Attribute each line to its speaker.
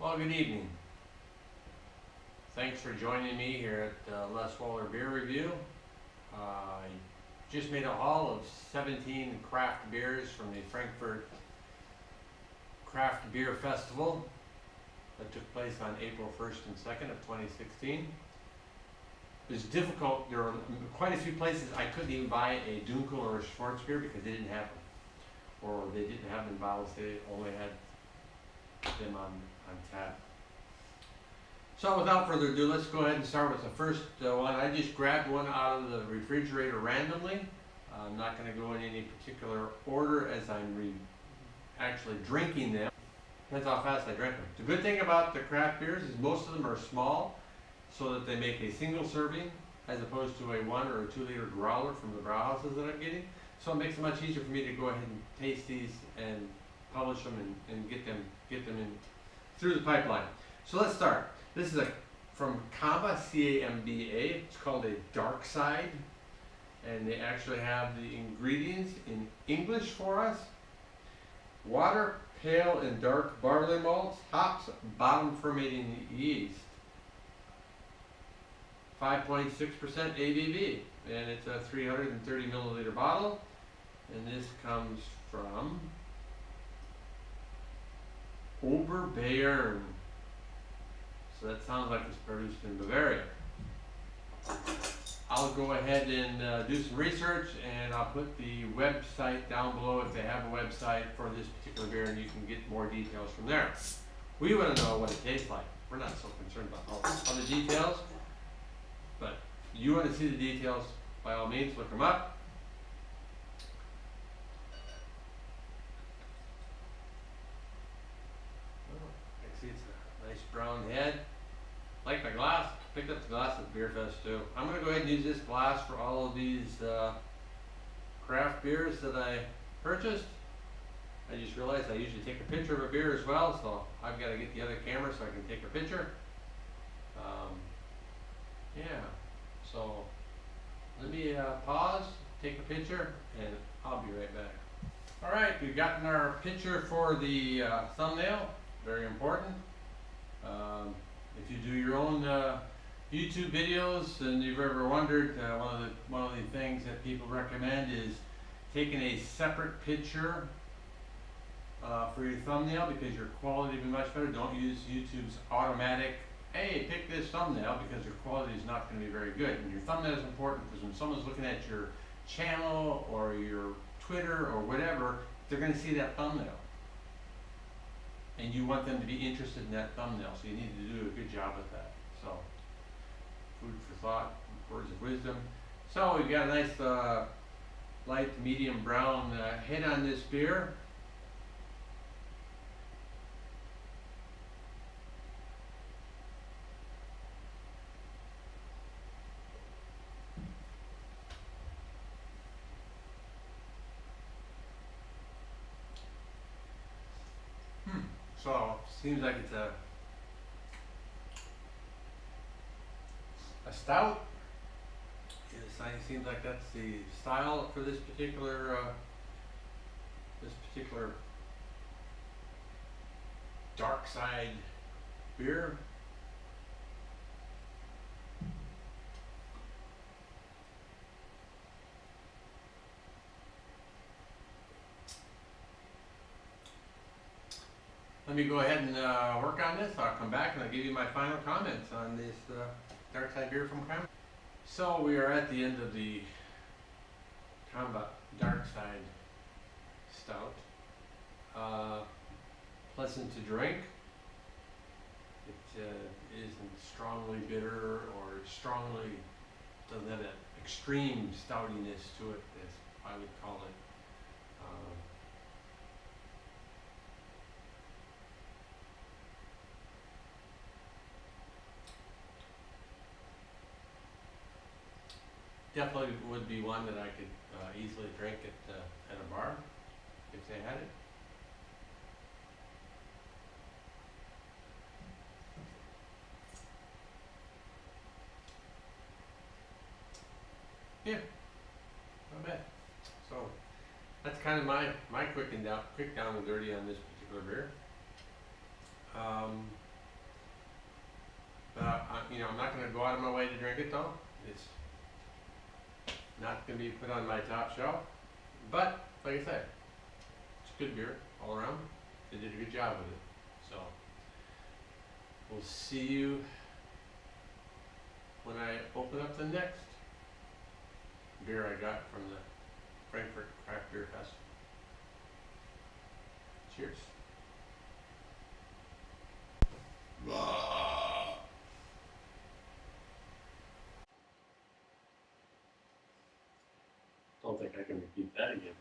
Speaker 1: Well, good evening. Thanks for joining me here at Les Waller Beer Review. I just made a haul of 17 craft beers from the Frankfurt Craft Beer Festival that took place on April 1st and 2nd of 2016. It was difficult. There were quite a few places I couldn't even buy a Dunkel or a Schwarz beer because they didn't have them. Or they didn't have them in bottles, they only had them on tap. So without further ado, let's go ahead and start with the first one. I just grabbed one out of the refrigerator randomly. I'm not going to go in any particular order as I'm actually drinking them. Depends how fast I drink them. The good thing about the craft beers is most of them are small, so that they make a single serving as opposed to a 1 or a 2 liter growler from the brew houses that I'm getting. So it makes it much easier for me to go ahead and taste these and publish them and get them in through the pipeline. So let's start. This is from Camba, C-A-M-B-A. It's called a dark side, and they actually have the ingredients in English for us. Water, pale and dark barley malts, hops, bottom fermenting yeast. 5.6% ABV, and it's a 330 milliliter bottle, and this comes from Octoberfest-beer. So that sounds like it's produced in Bavaria. I'll go ahead and do some research, and I'll put the website down below if they have a website for this particular beer, and you can get more details from there. We want to know what it tastes like. We're not so concerned about all the details, but you want to see the details, by all means, look them up. I see it's a nice brown head. Like my glass, picked up the glass at Beer Fest too. I'm going to go ahead and use this glass for all of these craft beers that I purchased. I just realized I usually take a picture of a beer as well, so I've got to get the other camera so I can take a picture. Yeah, so let me pause, take a picture, and I'll be right back. Alright, we've gotten our picture for the thumbnail, very important. If you do your own YouTube videos and you've ever wondered, one of the things that people recommend is taking a separate picture for your thumbnail, because your quality will be much better. Don't use YouTube's automatic, hey, pick this thumbnail, because your quality is not going to be very good. And your thumbnail is important because when someone's looking at your channel or your Twitter or whatever, they're going to see that thumbnail. And you want them to be interested in that thumbnail, so you need to do a good job with that. So, food for thought, words of wisdom. So we've got a nice light medium brown head on this beer. So, seems like it's a stout. It seems like that's the style for this particular dark side beer. Let me go ahead and work on this. I'll come back and I'll give you my final comments on this dark side beer from Camba. So we are at the end of the Camba dark side stout. Pleasant to drink. It isn't strongly bitter or doesn't have that extreme stoutiness to it, as I would call it. Definitely would be one that I could easily drink at a bar if they had it. Yeah, not bad. So that's kind of my quick down and dirty on this particular beer. You know, I'm not gonna go out of my way to drink it though. It's not gonna be put on my top shelf. But, like I said, it's good beer all around. They did a good job with it. So, we'll see you when I open up the next beer I got from the Frankfurt Craft Beer Festival. Cheers. Don't think I can repeat that again.